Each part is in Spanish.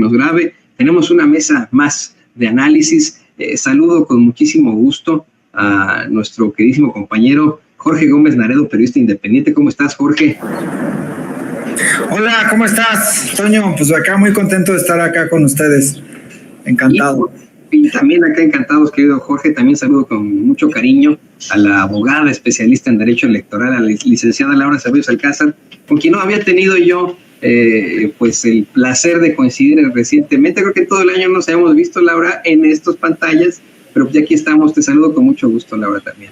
nos grabe. Tenemos una mesa más de análisis. Saludo con muchísimo gusto a nuestro queridísimo compañero Jorge Gómez Naredo, periodista independiente. ¿Cómo estás, Jorge? Hola, ¿cómo estás, Toño? Pues acá muy contento de estar acá con ustedes. Encantado. Y también acá encantados, querido Jorge. También saludo con mucho cariño a la abogada especialista en Derecho Electoral, a la licenciada Laura Ceballos Alcázar, con quien no había tenido yo pues el placer de coincidir recientemente. Creo que todo el año nos habíamos visto, Laura, en estas pantallas, pero ya aquí estamos. Te saludo con mucho gusto, Laura, también.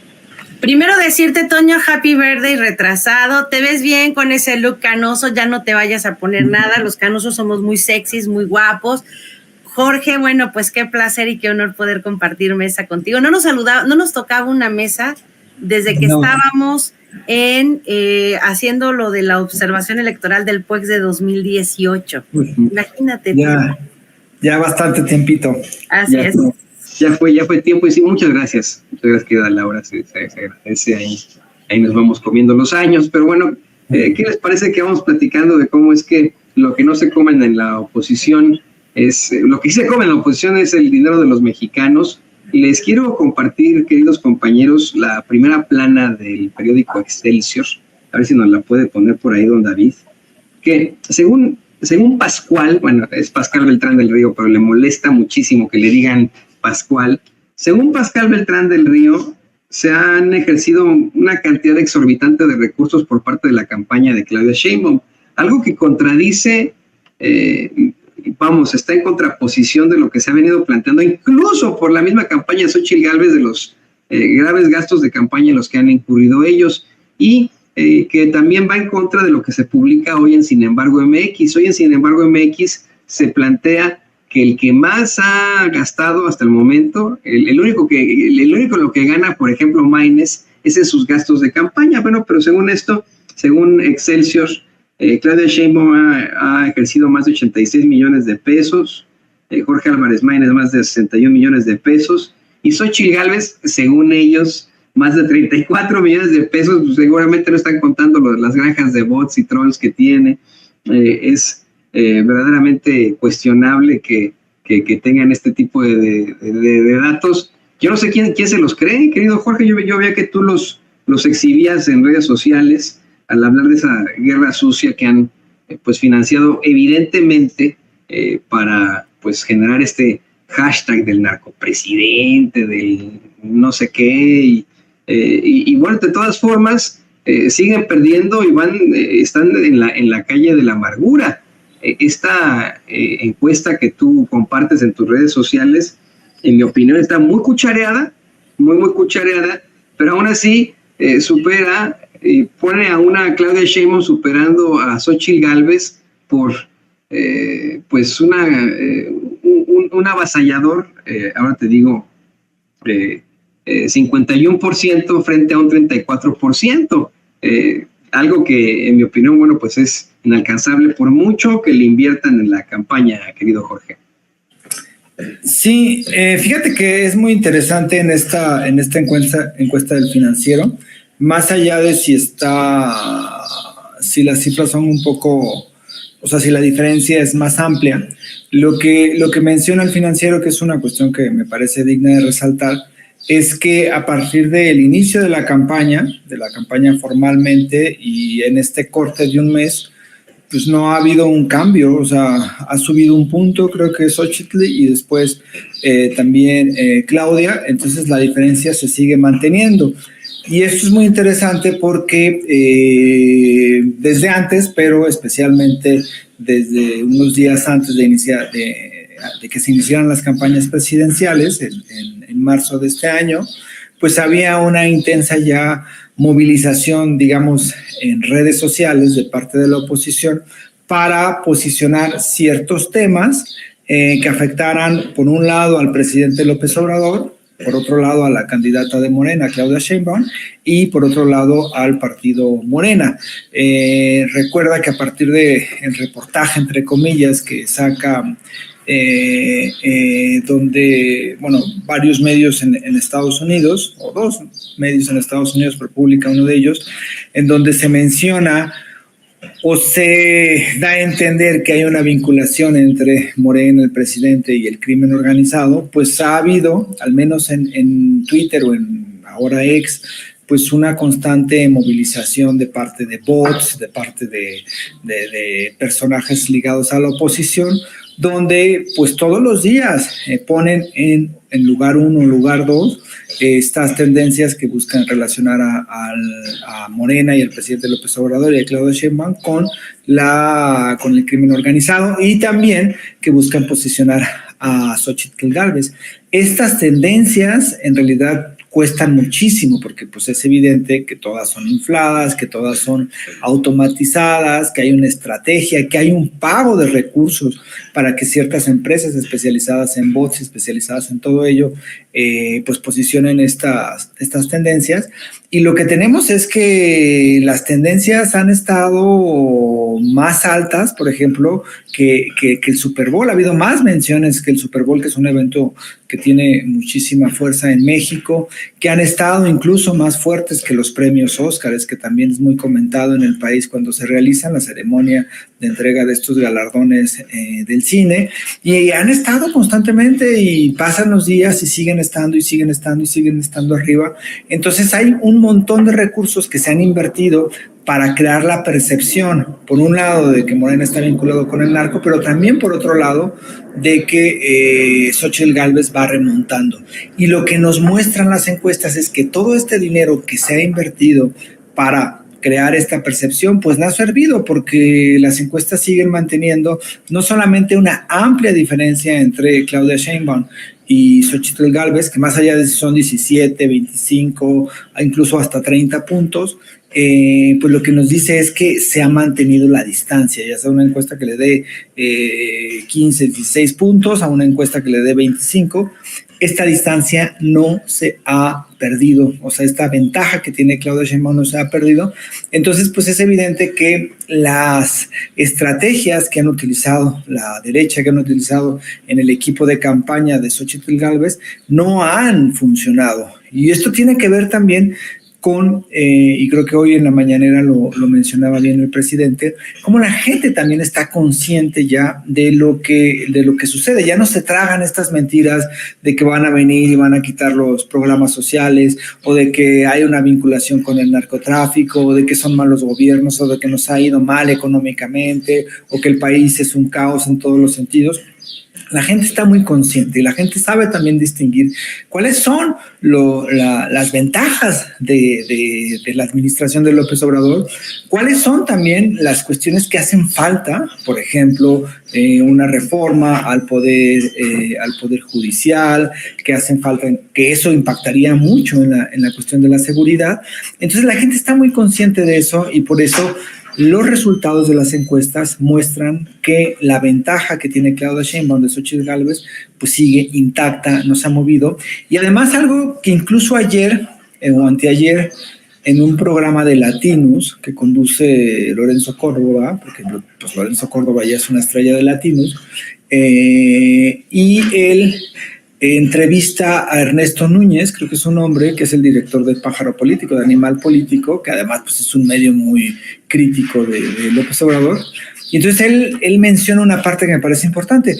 Primero decirte, Toño, happy birthday retrasado. Te ves bien con ese look canoso, ya no te vayas a poner nada. Los canosos somos muy sexys, muy guapos. Jorge, bueno, pues qué placer y qué honor poder compartir mesa contigo. No nos tocaba una mesa desde que estábamos haciendo lo de la observación electoral del PUEX de 2018. Imagínate. Ya bastante tiempito. Así es. Ya fue tiempo, y sí, muchas gracias. Muchas gracias, querida Laura, se agradece, ahí nos vamos comiendo los años, pero bueno, ¿qué les parece que vamos platicando de cómo es que lo que no se comen en la oposición lo que sí se come en la oposición es el dinero de los mexicanos? Les quiero compartir, queridos compañeros, la primera plana del periódico Excelsior, a ver si nos la puede poner por ahí don David, que según Pascual, bueno, es Pascal Beltrán del Río, pero le molesta muchísimo que le digan Pascual. Según Pascal Beltrán del Río, se han ejercido una cantidad exorbitante de recursos por parte de la campaña de Claudia Sheinbaum, algo que contradice, está en contraposición de lo que se ha venido planteando, incluso por la misma campaña de Xóchitl Gálvez, de los graves gastos de campaña en los que han incurrido ellos, y que también va en contra de lo que se publica hoy en Sin Embargo MX. Hoy en Sin Embargo MX se plantea que el que más ha gastado hasta el momento, el único lo que gana, por ejemplo, Maynes, es en sus gastos de campaña. Bueno, pero según esto, según Excelsior, Claudia Sheinbaum ha ejercido más de 86 millones de pesos, Jorge Álvarez Maynes más de 61 millones de pesos, y Xóchitl Gálvez, según ellos, más de 34 millones de pesos. Pues seguramente no están contando las granjas de bots y trolls que tiene. Es verdaderamente cuestionable que tengan este tipo de datos. Yo no sé quién se los cree, querido Jorge. Yo veía que tú los exhibías en redes sociales al hablar de esa guerra sucia que han pues financiado evidentemente para pues generar este hashtag del narcopresidente, del no sé qué, y bueno, de todas formas siguen perdiendo y están en la calle de la amargura. Esta encuesta que tú compartes en tus redes sociales, en mi opinión, está muy cuchareada, muy cuchareada, pero aún así pone a una Claudia Sheinbaum superando a Xóchitl Gálvez por pues un avasallador, ahora te digo, 51% frente a un 34%, algo que en mi opinión, bueno, pues es inalcanzable por mucho que le inviertan en la campaña, querido Jorge. Sí, fíjate que es muy interesante en esta encuesta del Financiero, más allá de si las cifras son un poco, o sea, si la diferencia es más amplia, lo que menciona el Financiero, que es una cuestión que me parece digna de resaltar, es que a partir del inicio de la campaña formalmente y en este corte de un mes, pues no ha habido un cambio. O sea, ha subido un punto, creo que es Xóchitl, y después también Claudia. Entonces la diferencia se sigue manteniendo. Y esto es muy interesante porque desde antes, pero especialmente desde unos días antes de que se iniciaran las campañas presidenciales en marzo de este año, pues había una intensa ya movilización, digamos, en redes sociales de parte de la oposición para posicionar ciertos temas que afectaran, por un lado, al presidente López Obrador, por otro lado a la candidata de Morena, Claudia Sheinbaum, y por otro lado al partido Morena. Recuerda que a partir del reportaje, entre comillas, que saca donde, bueno, varios medios en Estados Unidos, o dos medios en Estados Unidos, pero publica uno de ellos, en donde se menciona o se da a entender que hay una vinculación entre Morena, el presidente, y el crimen organizado, pues ha habido, al menos en Twitter o en ahora X, pues una constante movilización de parte de bots, de parte de personajes ligados a la oposición, donde pues todos los días ponen en lugar 1, lugar 2, estas tendencias que buscan relacionar a Morena y al presidente López Obrador y a Claudia Sheinbaum con el crimen organizado, y también que buscan posicionar a Xochitl Gálvez. Estas tendencias en realidad cuestan muchísimo, porque pues es evidente que todas son infladas, que todas son automatizadas, que hay una estrategia, que hay un pago de recursos para que ciertas empresas especializadas en bots, especializadas en todo ello, pues posicionen estas tendencias. Y lo que tenemos es que las tendencias han estado más altas, por ejemplo, que el Super Bowl. Ha habido más menciones que el Super Bowl, que es un evento que tiene muchísima fuerza en México, que han estado incluso más fuertes que los premios Óscares, que también es muy comentado en el país cuando se realiza la ceremonia de entrega de estos galardones del cine, y han estado constantemente, y pasan los días y siguen estando arriba. Entonces hay un montón de recursos que se han invertido para crear la percepción, por un lado, de que Morena está vinculado con el narco, pero también, por otro lado, de que Xochitl Gálvez va remontando. Y lo que nos muestran las encuestas es que todo este dinero que se ha invertido para crear esta percepción, pues no ha servido, porque las encuestas siguen manteniendo no solamente una amplia diferencia entre Claudia Sheinbaum y Xochitl Gálvez, que más allá de si son 17, 25, incluso hasta 30 puntos, pues lo que nos dice es que se ha mantenido la distancia, ya sea una encuesta que le dé 15, 16 puntos, a una encuesta que le dé 25, esta distancia no se ha perdido, o sea, esta ventaja que tiene Claudia Sheinbaum no se ha perdido. Entonces, pues es evidente que las estrategias que han utilizado la derecha, que han utilizado en el equipo de campaña de Xochitl Gálvez, no han funcionado. Y esto tiene que ver también con, y creo que hoy en la mañanera lo mencionaba bien el presidente, cómo la gente también está consciente ya de lo que sucede. Ya no se tragan estas mentiras de que van a venir y van a quitar los programas sociales, o de que hay una vinculación con el narcotráfico, o de que son malos gobiernos, o de que nos ha ido mal económicamente, o que el país es un caos en todos los sentidos. La gente está muy consciente y la gente sabe también distinguir cuáles son las ventajas de la administración de López Obrador, cuáles son también las cuestiones que hacen falta, por ejemplo, una reforma al poder judicial, que hacen falta, que eso impactaría mucho en la cuestión de la seguridad. Entonces la gente está muy consciente de eso, y por eso los resultados de las encuestas muestran que la ventaja que tiene Claudia Sheinbaum de Xochitl Gálvez pues sigue intacta, no se ha movido. Y además algo que incluso ayer o anteayer, en un programa de Latinus que conduce Lorenzo Córdoba, porque pues Lorenzo Córdoba ya es una estrella de Latinus, y él entrevista a Ernesto Núñez, creo que es un hombre que es el director de Pájaro Político, de Animal Político, que además pues, es un medio muy crítico de López Obrador. Y entonces él menciona una parte que me parece importante.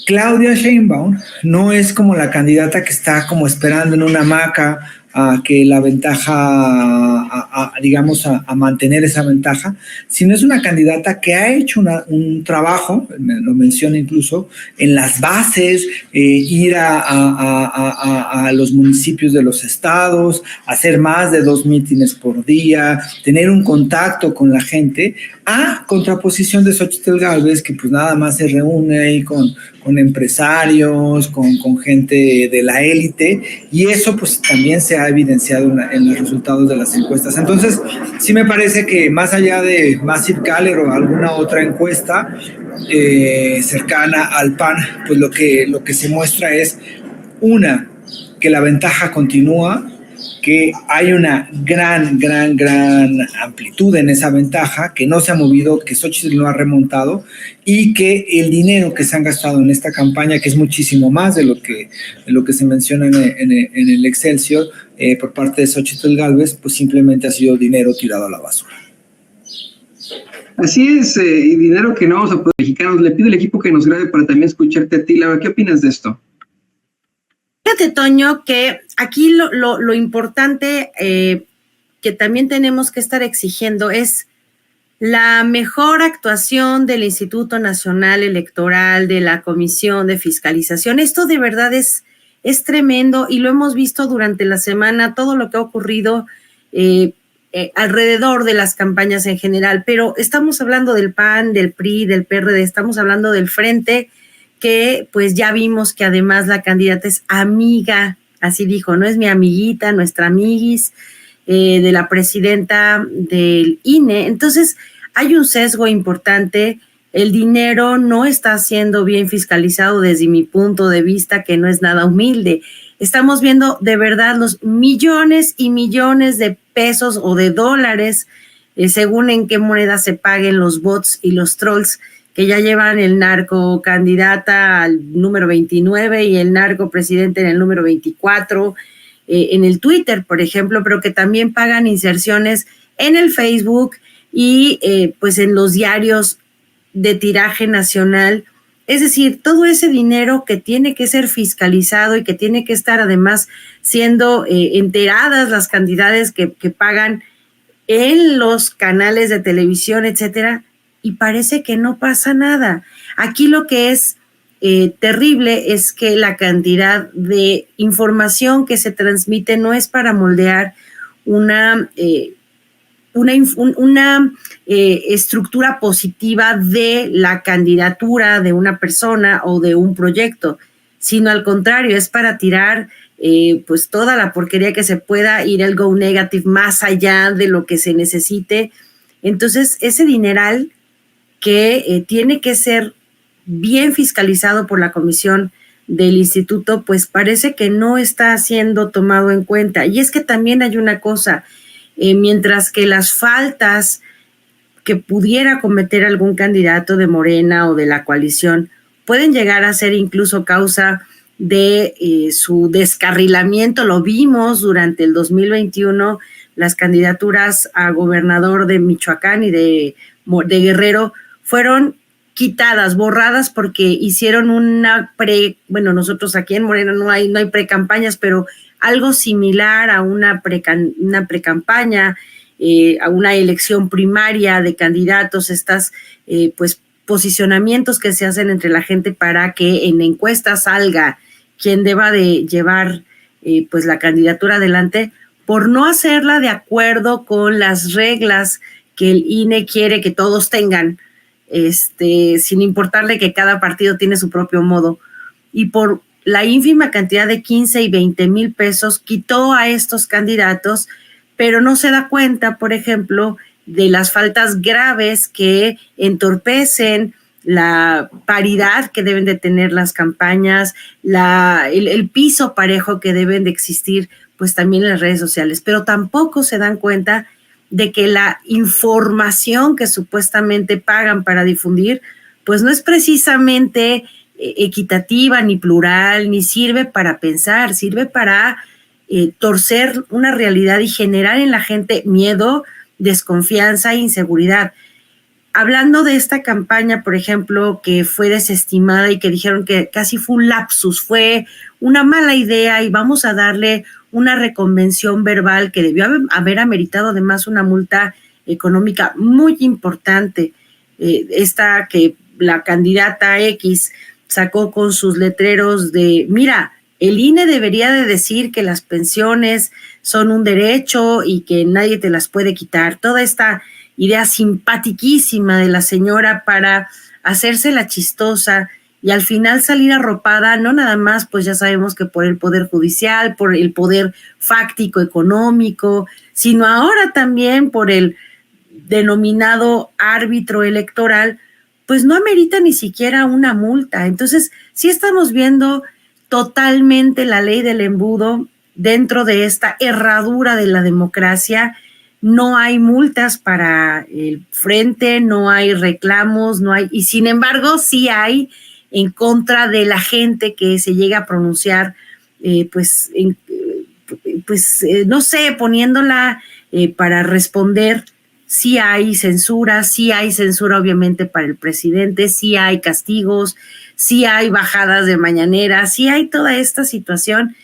Claudia Sheinbaum no es como la candidata que está como esperando en una hamaca a que la ventaja, digamos, a mantener esa ventaja, sino es una candidata que ha hecho un trabajo, lo menciona incluso, en las bases, ir a los municipios de los estados, hacer más de 2 mítines por día, tener un contacto con la gente, a contraposición de Xochitl Gálvez, que pues nada más se reúne ahí con empresarios, con gente de la élite, y eso pues también se ha evidenciado en los resultados de las encuestas. Entonces, sí me parece que más allá de Massive Caller o alguna otra encuesta cercana al PAN, pues lo que se muestra es, que la ventaja continúa, que hay una gran amplitud en esa ventaja, que no se ha movido, que Xochitl no ha remontado, y que el dinero que se han gastado en esta campaña, que es muchísimo más de lo que se menciona en el Excelsior por parte de Xochitl Gálvez, pues simplemente ha sido dinero tirado a la basura. Así es, y dinero que no vamos a poder mexicanos. Le pido al equipo que nos grabe para también escucharte a ti, Laura. ¿Qué opinas de esto? Fíjate, Toño, que aquí lo importante que también tenemos que estar exigiendo es la mejor actuación del Instituto Nacional Electoral, de la Comisión de Fiscalización. Esto de verdad es tremendo y lo hemos visto durante la semana, todo lo que ha ocurrido alrededor de las campañas en general, pero estamos hablando del PAN, del PRI, del PRD, estamos hablando del Frente, que pues ya vimos que además la candidata es amiga, así dijo, no es mi amiguita, nuestra amiguis, de la presidenta del INE. Entonces hay un sesgo importante, el dinero no está siendo bien fiscalizado desde mi punto de vista, que no es nada humilde. Estamos viendo de verdad los millones y millones de pesos o de dólares, según en qué moneda se paguen los bots y los trolls, que ya llevan el narco candidata al número 29 y el narco presidente en el número 24, en el Twitter, por ejemplo, pero que también pagan inserciones en el Facebook y pues en los diarios de tiraje nacional. Es decir, todo ese dinero que tiene que ser fiscalizado y que tiene que estar además siendo enteradas las cantidades que pagan en los canales de televisión, etcétera, y parece que no pasa nada. Aquí lo que es terrible es que la cantidad de información que se transmite no es para moldear una estructura positiva de la candidatura de una persona o de un proyecto, sino al contrario, es para tirar pues toda la porquería que se pueda, ir el go negative más allá de lo que se necesite. Entonces, ese dineral que tiene que ser bien fiscalizado por la comisión del instituto, pues parece que no está siendo tomado en cuenta. Y es que también hay una cosa, mientras que las faltas que pudiera cometer algún candidato de Morena o de la coalición pueden llegar a ser incluso causa de su descarrilamiento. Lo vimos durante el 2021, las candidaturas a gobernador de Michoacán y de Guerrero fueron quitadas, borradas, porque hicieron nosotros aquí en Morena no hay precampañas, pero algo similar a una precampaña, a una elección primaria de candidatos, estas pues posicionamientos que se hacen entre la gente para que en encuestas salga quien deba de llevar pues la candidatura adelante, por no hacerla de acuerdo con las reglas que el INE quiere que todos tengan, sin importarle que cada partido tiene su propio modo, y por la ínfima cantidad de 15 y 20 mil pesos quitó a estos candidatos, pero no se da cuenta, por ejemplo, de las faltas graves que entorpecen la paridad que deben de tener las campañas, el piso parejo que deben de existir, pues también en las redes sociales, pero tampoco se dan cuenta de que la información que supuestamente pagan para difundir, pues no es precisamente equitativa, ni plural, ni sirve para pensar, sirve para torcer una realidad y generar en la gente miedo, desconfianza e inseguridad. Hablando de esta campaña, por ejemplo, que fue desestimada y que dijeron que casi fue un lapsus, fue una mala idea y vamos a darle una reconvención verbal que debió haber ameritado además una multa económica muy importante. Esta que la candidata X sacó con sus letreros de, mira, el INE debería de decir que las pensiones son un derecho y que nadie te las puede quitar. Toda esta idea simpatiquísima de la señora para hacerse la chistosa y al final salir arropada, no nada más, pues ya sabemos que por el poder judicial, por el poder fáctico económico, sino ahora también por el denominado árbitro electoral, pues no amerita ni siquiera una multa. Entonces, sí estamos viendo totalmente la ley del embudo dentro de esta herradura de la democracia. No hay multas para el frente, no hay reclamos, no hay, y sin embargo sí hay en contra de la gente que se llega a pronunciar, no sé, poniéndola para responder sí hay censura obviamente para el presidente, sí hay castigos, sí hay bajadas de mañanera, sí hay toda esta situación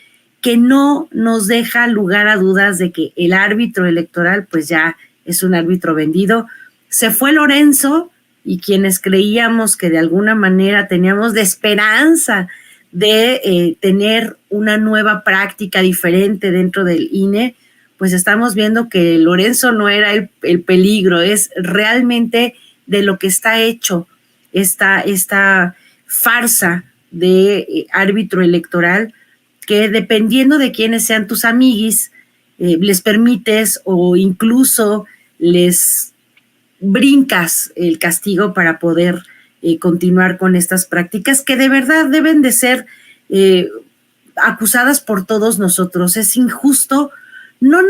que no nos deja lugar a dudas de que el árbitro electoral pues ya es un árbitro vendido. Se fue Lorenzo, y quienes creíamos que de alguna manera teníamos de esperanza de tener una nueva práctica diferente dentro del INE, pues estamos viendo que Lorenzo no era el peligro, es realmente de lo que está hecho esta farsa de árbitro electoral, que dependiendo de quiénes sean tus amiguis, les permites o incluso les brincas el castigo para poder continuar con estas prácticas que de verdad deben de ser acusadas por todos nosotros. Es injusto, no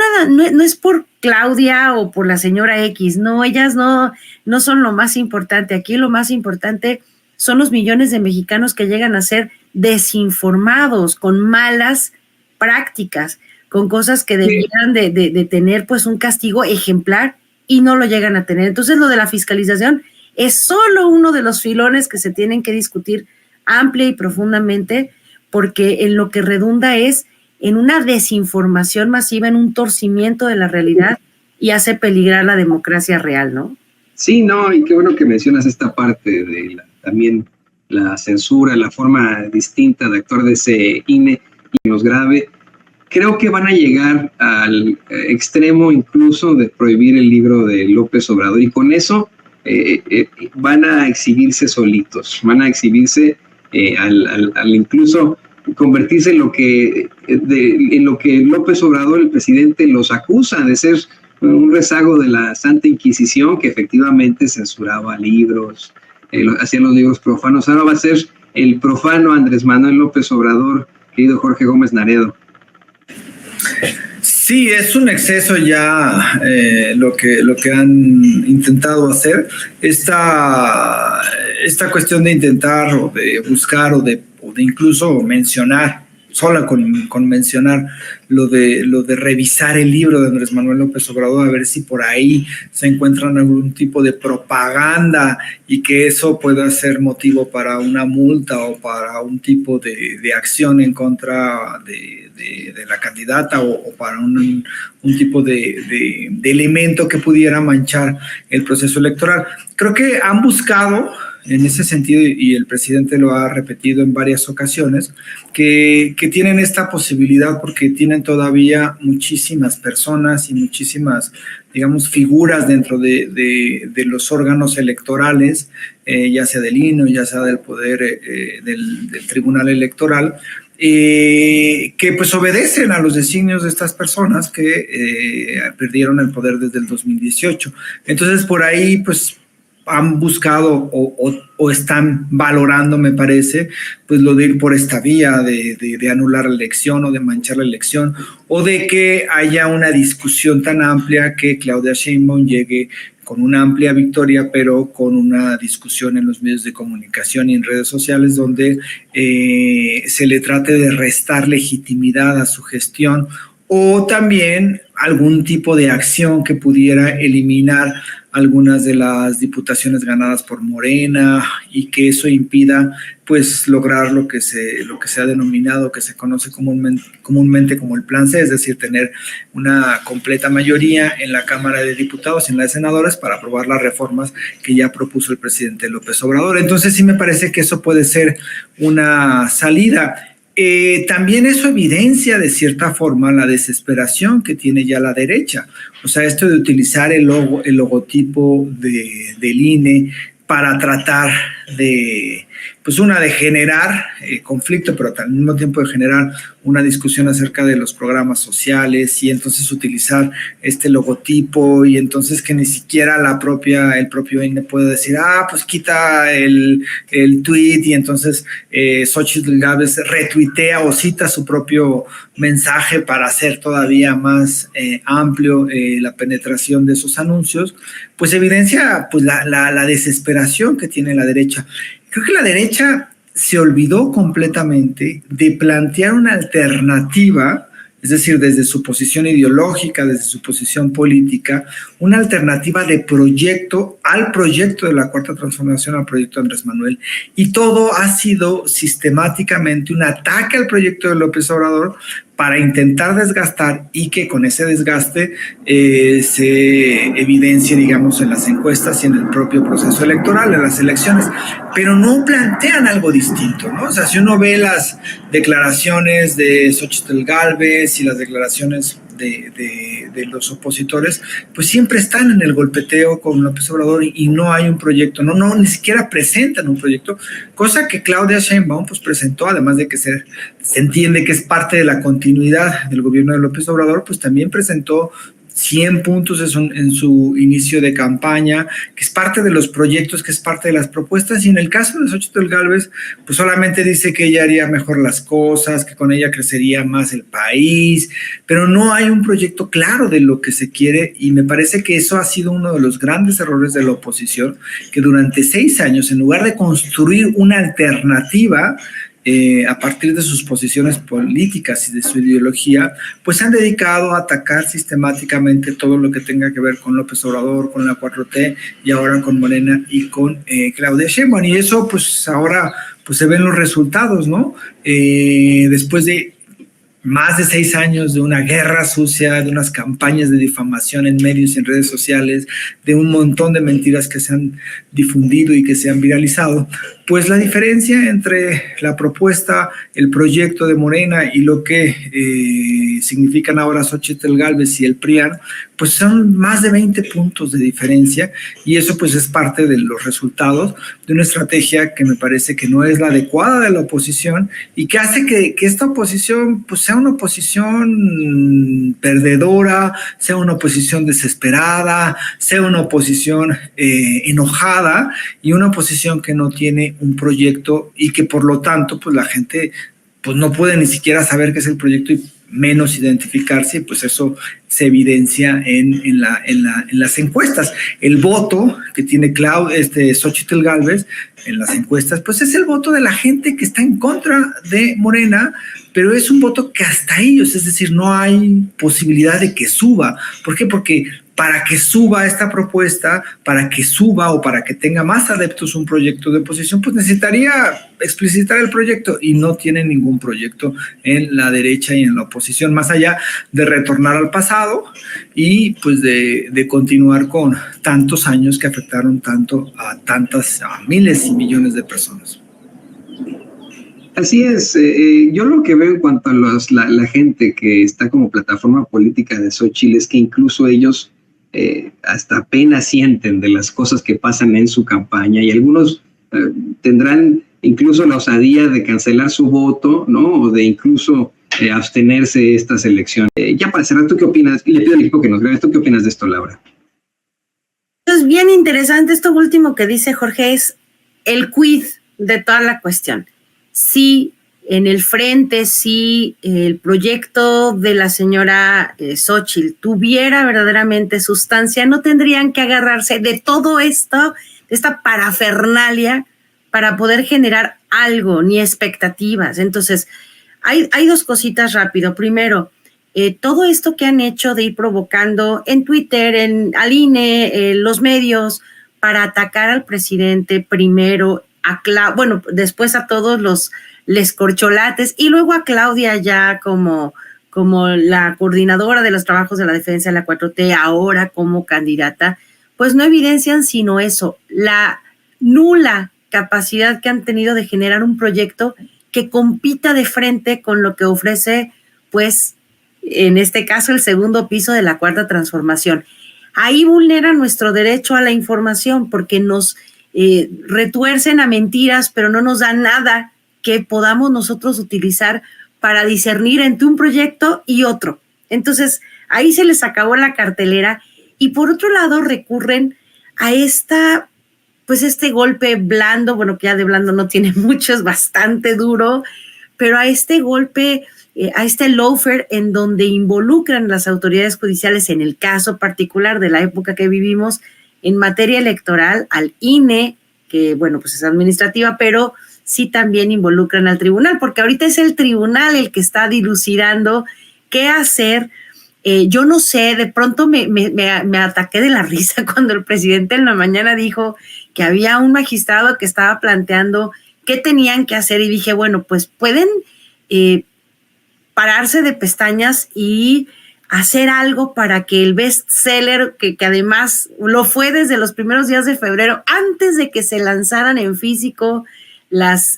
es por Claudia o por la señora X, no, ellas no son lo más importante. Aquí lo más importante son los millones de mexicanos que llegan a ser desinformados con malas prácticas, con cosas que debieran de tener pues un castigo ejemplar y no lo llegan a tener. Entonces lo de la fiscalización es solo uno de los filones que se tienen que discutir amplia y profundamente, porque en lo que redunda es en una desinformación masiva, en un torcimiento de la realidad y hace peligrar la democracia real, ¿no? Sí, no, y qué bueno que mencionas esta parte de también la censura, la forma distinta de actuar de ese INE y los grave. Creo que van a llegar al extremo incluso de prohibir el libro de López Obrador, y con eso van a exhibirse solitos, van a exhibirse al incluso convertirse en lo que López Obrador, el presidente, los acusa de ser un rezago de la Santa Inquisición, que efectivamente censuraba libros, hacía los libros profanos. Ahora va a ser el profano Andrés Manuel López Obrador, querido Jorge Gómez Naredo. Sí, es un exceso ya lo que han intentado hacer. Esta cuestión de intentar o de buscar o de incluso mencionar, sola con mencionar lo de revisar el libro de Andrés Manuel López Obrador, a ver si por ahí se encuentran algún tipo de propaganda y que eso pueda ser motivo para una multa o para un tipo de acción en contra de la candidata o para un tipo de elemento que pudiera manchar el proceso electoral. Creo que han buscado en ese sentido, y el presidente lo ha repetido en varias ocasiones, que tienen esta posibilidad porque tienen todavía muchísimas personas y muchísimas, digamos, figuras dentro de los órganos electorales, ya sea del INE, ya sea del poder del Tribunal Electoral, que pues obedecen a los designios de estas personas que perdieron el poder desde el 2018. Entonces, por ahí, pues, han buscado o están valorando, me parece, pues lo de ir por esta vía de anular la elección o de manchar la elección, o de que haya una discusión tan amplia que Claudia Sheinbaum llegue con una amplia victoria, pero con una discusión en los medios de comunicación y en redes sociales donde se le trate de restar legitimidad a su gestión, o también algún tipo de acción que pudiera eliminar algunas de las diputaciones ganadas por Morena y que eso impida pues lograr lo que se ha denominado, que se conoce comúnmente como el Plan C, es decir, tener una completa mayoría en la Cámara de Diputados y en la de Senadores para aprobar las reformas que ya propuso el presidente López Obrador. Entonces sí me parece que eso puede ser una salida. También eso evidencia de cierta forma la desesperación que tiene ya la derecha. O sea, esto de utilizar el logotipo del INE para tratar de, pues de generar conflicto, pero al mismo tiempo de generar una discusión acerca de los programas sociales y entonces utilizar este logotipo y entonces que ni siquiera el propio INE puede decir, pues quita el tweet y entonces Xochitl Gálvez retuitea o cita su propio mensaje para hacer todavía más amplio la penetración de esos anuncios, pues evidencia pues la desesperación que tiene la derecha. Creo que la derecha se olvidó completamente de plantear una alternativa es decir, desde su posición ideológica, desde su posición política, una alternativa de proyecto al proyecto de la Cuarta Transformación, al proyecto de Andrés Manuel. Y todo ha sido sistemáticamente un ataque al proyecto de López Obrador para intentar desgastar y que con ese desgaste se evidencie, digamos, en las encuestas y en el propio proceso electoral, en las elecciones. Pero no plantean algo distinto, ¿no? O sea, si uno ve las declaraciones de Xóchitl Gálvez y las declaraciones de los opositores, pues siempre están en el golpeteo con López Obrador y no hay un proyecto, no, ni siquiera presentan un proyecto, cosa que Claudia Sheinbaum pues presentó, además de que se entiende que es parte de la continuidad del gobierno de López Obrador, pues también presentó 100 puntos en su inicio de campaña, que es parte de los proyectos, que es parte de las propuestas, y en el caso de Xóchitl Gálvez, pues solamente dice que ella haría mejor las cosas, que con ella crecería más el país, pero no hay un proyecto claro de lo que se quiere, y me parece que eso ha sido uno de los grandes errores de la oposición, que durante 6 años, en lugar de construir una alternativa, a partir de sus posiciones políticas y de su ideología, pues se han dedicado a atacar sistemáticamente todo lo que tenga que ver con López Obrador, con la 4T y ahora con Morena y con Claudia Sheinbaum. Y eso pues ahora pues se ven los resultados, ¿no? Después de más de 6 años de una guerra sucia, de unas campañas de difamación en medios y en redes sociales, de un montón de mentiras que se han difundido y que se han viralizado, pues la diferencia entre la propuesta, el proyecto de Morena y lo que significan ahora Xóchitl Gálvez y el PRIAN, pues son más de 20 puntos de diferencia, y eso pues es parte de los resultados de una estrategia que me parece que no es la adecuada de la oposición y que hace que esta oposición pues sea una oposición perdedora, sea una oposición desesperada, sea una oposición enojada y una oposición que no tiene un proyecto y que por lo tanto pues la gente pues no puede ni siquiera saber qué es el proyecto y menos identificarse, y pues eso se evidencia en las encuestas. El voto que tiene Xóchitl Gálvez en las encuestas, pues es el voto de la gente que está en contra de Morena, pero es un voto que hasta ellos, es decir, no hay posibilidad de que suba. ¿Por qué? Porque para que suba esta propuesta, para que suba o para que tenga más adeptos un proyecto de oposición, pues necesitaría explicitar el proyecto, y no tiene ningún proyecto en la derecha y en la oposición, más allá de retornar al pasado y pues de continuar con tantos años que afectaron tanto a miles y millones de personas. Así es, yo lo que veo en cuanto a la gente que está como plataforma política de Xóchitl es que incluso ellos hasta apenas sienten de las cosas que pasan en su campaña, y algunos tendrán incluso la osadía de cancelar su voto, ¿no? O de incluso abstenerse de estas elecciones. Ya para cerrar, ¿tú qué opinas? Y le pido al equipo que nos grabe, ¿tú qué opinas de esto, Laura? Es bien interesante esto último que dice Jorge, es el quid de toda la cuestión. Sí, en el frente, si el proyecto de la señora Xóchitl tuviera verdaderamente sustancia, no tendrían que agarrarse de todo esto, de esta parafernalia, para poder generar algo, ni expectativas. Entonces, hay 2 cositas rápido. Primero, todo esto que han hecho de ir provocando en Twitter, al INE, los medios, para atacar al presidente primero, después a todos los corcholates, y luego a Claudia ya como la coordinadora de los trabajos de la defensa de la 4T, ahora como candidata, pues no evidencian sino eso, la nula capacidad que han tenido de generar un proyecto que compita de frente con lo que ofrece, pues, en este caso, el segundo piso de la Cuarta Transformación. Ahí vulneran nuestro derecho a la información, porque nos retuercen a mentiras, pero no nos dan nada que podamos nosotros utilizar para discernir entre un proyecto y otro. Entonces, ahí se les acabó la cartelera, y por otro lado recurren a este golpe blando, bueno, que ya de blando no tiene mucho, es bastante duro, pero a este golpe, a este lawfare en donde involucran las autoridades judiciales, en el caso particular de la época que vivimos, en materia electoral, al INE, que bueno, pues es administrativa, pero sí también involucran al tribunal, porque ahorita es el tribunal el que está dilucidando qué hacer. Yo no sé, de pronto me ataqué de la risa cuando el presidente en la mañana dijo que había un magistrado que estaba planteando qué tenían que hacer, y dije, bueno, pues pueden pararse de pestañas y hacer algo para que el bestseller, que además lo fue desde los primeros días de febrero, antes de que se lanzaran en físico las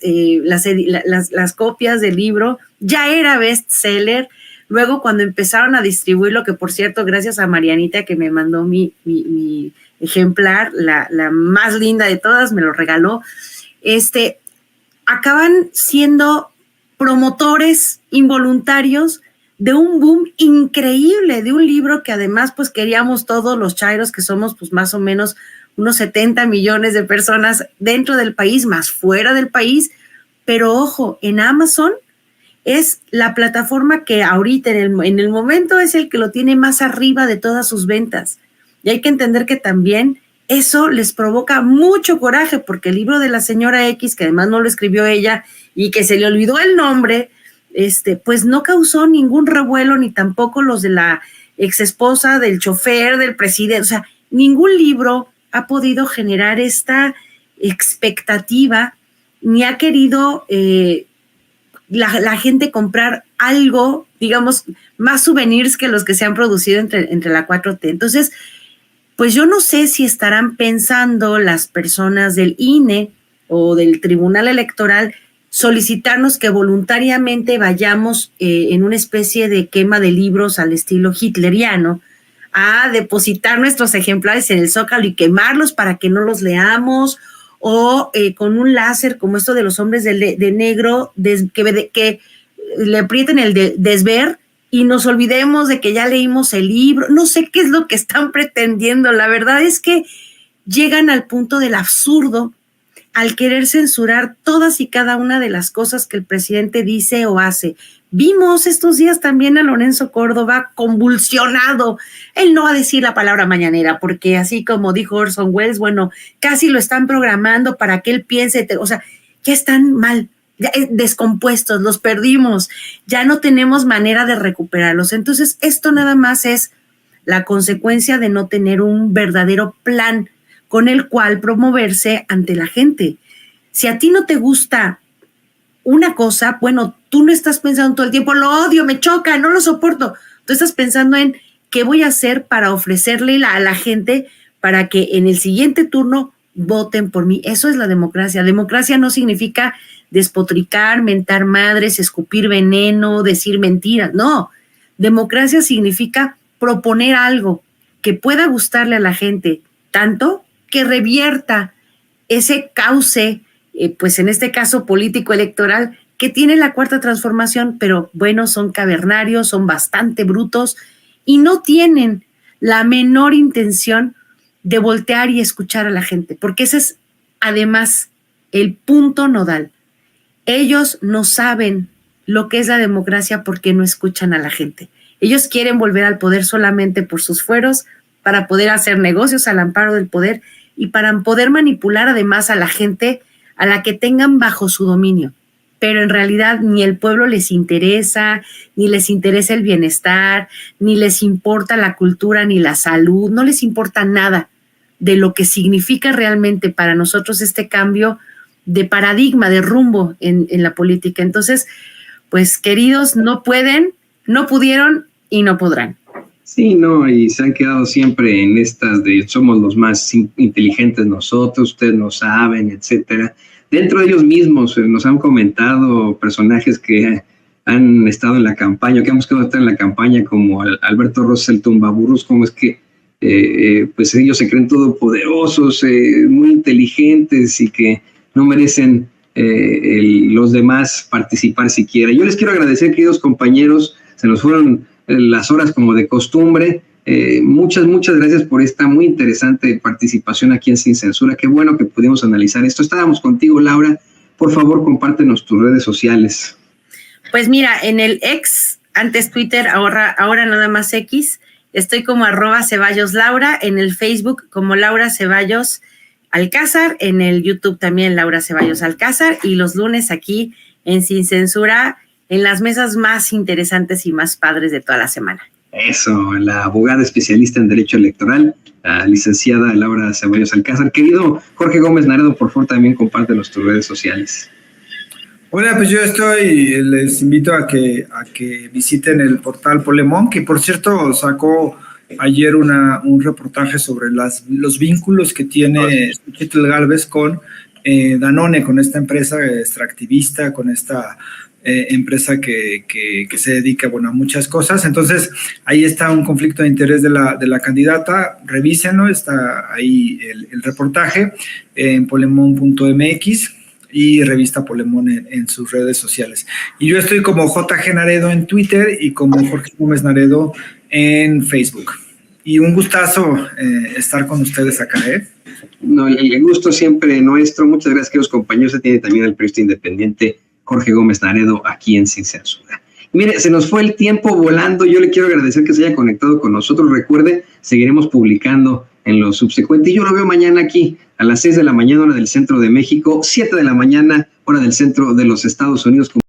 copias del libro, ya era bestseller. Luego, cuando empezaron a distribuirlo, que por cierto, gracias a Marianita que me mandó mi ejemplar, la más linda de todas, me lo regaló, acaban siendo promotores involuntarios de un boom increíble, de un libro que además pues queríamos todos los chairos, que somos pues más o menos unos 70 millones de personas dentro del país, más fuera del país. Pero ojo, en Amazon es la plataforma que ahorita en el momento es el que lo tiene más arriba de todas sus ventas. Y hay que entender que también eso les provoca mucho coraje, porque el libro de la señora X, que además no lo escribió ella y que se le olvidó el nombre, pues no causó ningún revuelo, ni tampoco los de la exesposa del chofer del presidente. O sea, ningún libro ha podido generar esta expectativa, ni ha querido la gente comprar algo, digamos, más souvenirs que los que se han producido entre la 4T. Entonces, pues yo no sé si estarán pensando las personas del INE o del Tribunal Electoral solicitarnos que voluntariamente vayamos en una especie de quema de libros al estilo hitleriano, a depositar nuestros ejemplares en el Zócalo y quemarlos para que no los leamos, o con un láser como esto de los hombres de negro, que le aprieten el desver y nos olvidemos de que ya leímos el libro. No sé qué es lo que están pretendiendo. La verdad es que llegan al punto del absurdo al querer censurar todas y cada una de las cosas que el presidente dice o hace. Vimos estos días también a Lorenzo Córdoba convulsionado. Él no va a decir la palabra mañanera, porque así como dijo Orson Welles, bueno, casi lo están programando para que él piense, o sea, ya están mal, ya descompuestos, los perdimos, ya no tenemos manera de recuperarlos. Entonces, esto nada más es la consecuencia de no tener un verdadero plan con el cual promoverse ante la gente. Si a ti no te gusta una cosa, bueno, tú no estás pensando todo el tiempo, lo odio, me choca, no lo soporto. Tú estás pensando en qué voy a hacer para ofrecerle a la gente para que en el siguiente turno voten por mí. Eso es la democracia. Democracia no significa despotricar, mentar madres, escupir veneno, decir mentiras. No, democracia significa proponer algo que pueda gustarle a la gente, tanto que revierta ese cauce, pues en este caso político electoral, que tiene la Cuarta Transformación, pero bueno, son cavernarios, son bastante brutos y no tienen la menor intención de voltear y escuchar a la gente, porque ese es además el punto nodal. Ellos no saben lo que es la democracia porque no escuchan a la gente. Ellos quieren volver al poder solamente por sus fueros, para poder hacer negocios al amparo del poder y para poder manipular además a la gente a la que tengan bajo su dominio. Pero en realidad ni el pueblo les interesa, ni les interesa el bienestar, ni les importa la cultura ni la salud, no les importa nada de lo que significa realmente para nosotros este cambio de paradigma, de rumbo en la política. Entonces, pues queridos, no pueden, no pudieron y no podrán. Sí, no, y se han quedado siempre en estas de somos los más inteligentes nosotros, ustedes no saben, etcétera. Dentro de ellos mismos nos han comentado personajes que han estado en la campaña, que hemos quedado estar en la campaña, como Alberto Rosas, el tumbaburros, como es que pues ellos se creen todopoderosos, muy inteligentes y que no merecen los demás participar siquiera. Yo les quiero agradecer, queridos compañeros, se nos fueron las horas como de costumbre. Muchas gracias por esta muy interesante participación aquí en Sin Censura. Qué bueno que pudimos analizar esto. Estábamos contigo, Laura. Por favor, compártenos tus redes sociales. Pues mira, en el ex, antes Twitter, ahora nada más X, estoy como @CeballosLaura, en el Facebook como Laura Ceballos Alcázar, en el YouTube también Laura Ceballos Alcázar, y los lunes aquí en Sin Censura en las mesas más interesantes y más padres de toda la semana. Eso, la abogada especialista en Derecho Electoral, la licenciada Laura Ceballos Alcázar. Querido Jorge Gómez Naredo, por favor, también compártenos tus redes sociales. Hola, pues yo les invito a que visiten el portal Polemón, que por cierto sacó ayer un reportaje sobre los vínculos que tiene Xochitl Gálvez con Danone, con esta empresa extractivista, con esta empresa que se dedica, bueno, a muchas cosas. Entonces, ahí está un conflicto de interés de la candidata. Revísenlo, está ahí el reportaje en polemón.mx y revista Polemón en sus redes sociales. Y yo estoy como JG Naredo en Twitter y como Jorge Gómez Naredo en Facebook. Y un gustazo estar con ustedes acá, ¿eh? No, el gusto siempre nuestro. Muchas gracias, queridos compañeros. Se tiene también el periodista independiente Jorge Gómez Naredo aquí en Sin Censura. Mire, se nos fue el tiempo volando. Yo le quiero agradecer que se haya conectado con nosotros. Recuerde, seguiremos publicando en lo subsecuente. Y yo lo veo mañana aquí a las 6 de la mañana, hora del centro de México, 7 de la mañana, hora del centro de los Estados Unidos.